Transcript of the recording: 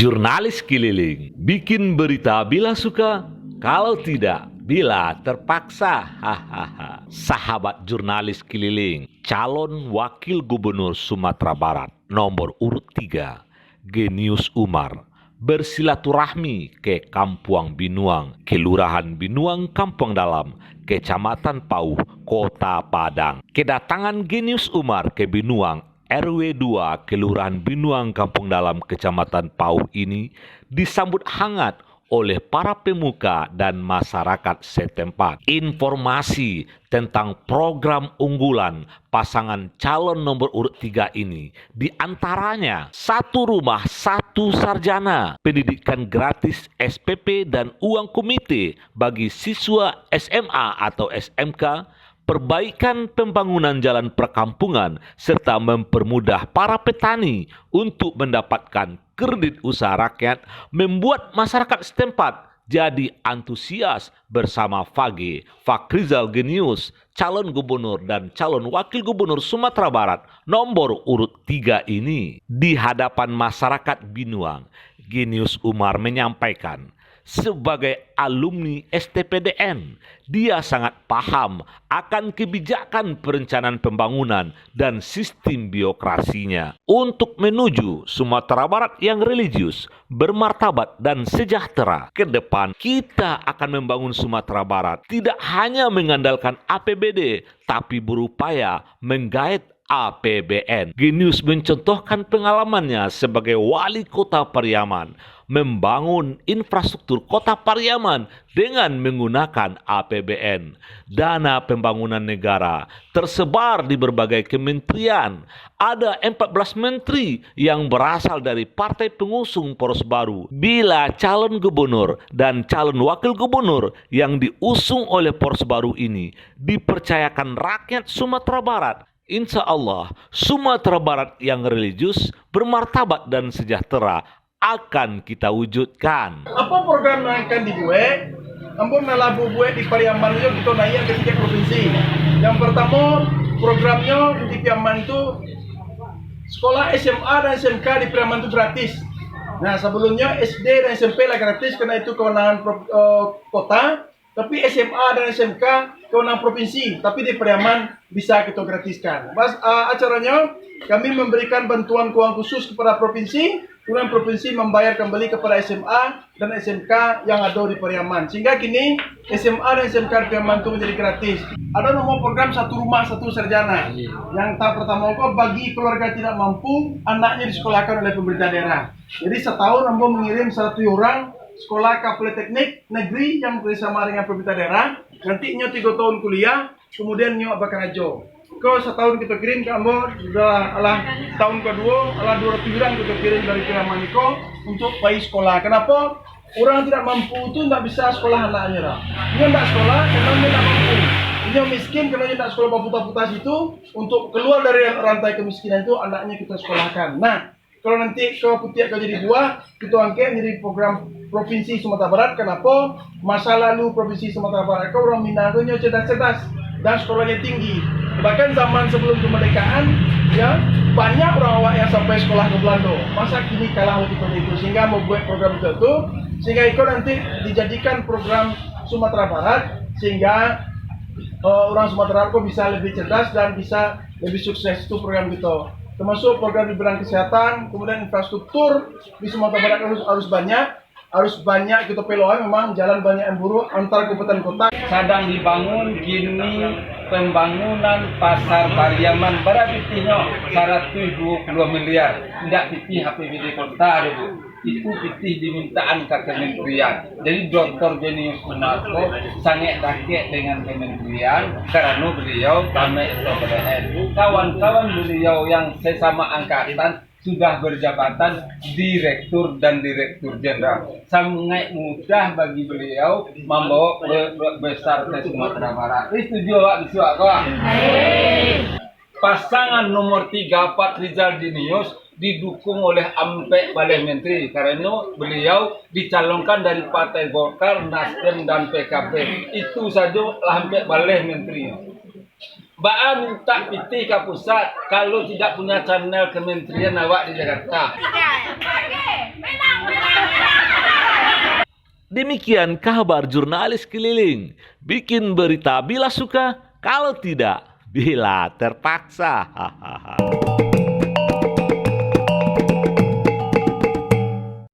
Jurnalis keliling, bikin berita bila suka, kalau tidak, bila terpaksa. Hahaha. Sahabat jurnalis keliling, calon wakil gubernur Sumatera Barat, nomor urut 3, Genius Umar, bersilaturahmi ke Kampuang Binuang, Kelurahan Binuang, Kampung Dalam, Kecamatan Pauh, Kota Padang. Kedatangan Genius Umar ke Binuang RW 2 Kelurahan Binuang Kampung Dalam Kecamatan Pauh ini disambut hangat oleh para pemuka dan masyarakat setempat. Informasi tentang program unggulan pasangan calon nomor urut 3 ini diantaranya satu rumah satu sarjana, pendidikan gratis SPP dan uang komite bagi siswa SMA atau SMK, perbaikan pembangunan jalan perkampungan, serta mempermudah para petani untuk mendapatkan kredit usaha rakyat, membuat masyarakat setempat jadi antusias bersama Fakrizal Genius, calon gubernur dan calon wakil gubernur Sumatera Barat nomor urut 3 ini. Di hadapan masyarakat Binuang, Genius Umar menyampaikan, sebagai alumni STPDN, dia sangat paham akan kebijakan perencanaan pembangunan dan sistem birokrasinya untuk menuju Sumatera Barat yang religius, bermartabat dan sejahtera. Ke depan kita akan membangun Sumatera Barat tidak hanya mengandalkan APBD, tapi berupaya menggait APBN. Genius mencontohkan pengalamannya sebagai wali kota Pariaman, membangun infrastruktur kota Pariaman dengan menggunakan APBN. Dana pembangunan negara tersebar di berbagai kementerian. Ada 14 menteri yang berasal dari partai pengusung poros baru. Bila calon gubernur dan calon wakil gubernur yang diusung oleh poros baru ini dipercayakan rakyat Sumatera Barat, insya Allah Sumatera Barat yang religius, bermartabat dan sejahtera akan kita wujudkan. Apa program yang akan dibuat? Ampun nalabu buat di Pariaman itu kita naik ke 3 provinsi. Yang pertama programnya di Pariaman itu sekolah SMA dan SMK di Pariaman itu gratis. Nah sebelumnya SD dan SMP lah gratis karena itu kewenangan kota. Tapi SMA dan SMK kewenangan provinsi. Tapi di Pariaman bisa kita gratiskan. Acaranya kami memberikan bantuan keuangan khusus kepada provinsi. Kemudian provinsi membayar kembali kepada SMA dan SMK yang ada di Pariaman. Sehingga kini SMA dan SMK di Pariaman itu menjadi gratis. Ada nomor program satu rumah satu sarjana. Yang tahap pertama itu bagi keluarga tidak mampu, anaknya disekolahkan oleh pemerintah daerah. Jadi setahun Ambo mengirim 100 orang sekolah ke politeknik negeri yang bersama dengan pemerintah daerah. Nanti 3 tahun kuliah, kemudian nyo bakal ajo. Kau setahun kita kirim ke Ambo, sudah tahun kedua, 200 orang kita kirim dari Pariaman Niko untuk bayi sekolah. Kenapa? Orang tidak mampu itu tidak bisa sekolah anaknya lah. Dia tidak sekolah karena dia tidak mampu. Dia miskin karena dia tidak sekolah buta-buta itu. Untuk keluar dari rantai kemiskinan itu anaknya kita sekolahkan. Nah, kalau nanti kau putih kau jadi buah, kita angkat jadi program Provinsi Sumatera Barat. Kenapa? Masa lalu Provinsi Sumatera Barat kau orang Minang itu cerdas-cerdas dan sekolahnya tinggi. Bahkan zaman sebelum kemerdekaan, ya banyak orang awak yang sampai sekolah ke Belanda. Masa kini kalah waktu itu, sehingga membuat program itu, sehingga itu nanti dijadikan program Sumatera Barat, sehingga orang Sumatera Barat bisa lebih cerdas dan bisa lebih sukses itu program itu. Termasuk program di bidang kesehatan, kemudian infrastruktur di Sumatera Barat harus banyak kita peluang. Memang jalan banyak yang buruk antar kabupaten kota. Sedang dibangun kini pembangunan pasar Pariaman berapa pitihnya 120 miliar. Tidak pitih APBD kota itu. Itu pitih dimintaan ke kementerian. Jadi Dr. Genius Umar sangat dekat dengan kementerian karena beliau kami STPDN. Kawan-kawan beliau yang sesama angkatan sudah berjabatan direktur dan direktur jenderal. Sangat mudah bagi beliau membawa besar ke Sumatera Barat. Setuju Pak Biswa kok? Pasangan nomor 3 Fakrizal Genius didukung oleh Ampek Balai Menteri karena beliau dicalonkan dari Partai Golkar, Nasdem dan PKB. Itu saja Ampek Balai Menteri. Baa minta PT ke pusat kalau tidak punya channel kementerian awak di Jakarta. Demikian kabar jurnalis keliling. Bikin berita bila suka, kalau tidak, bila terpaksa. Hahaha.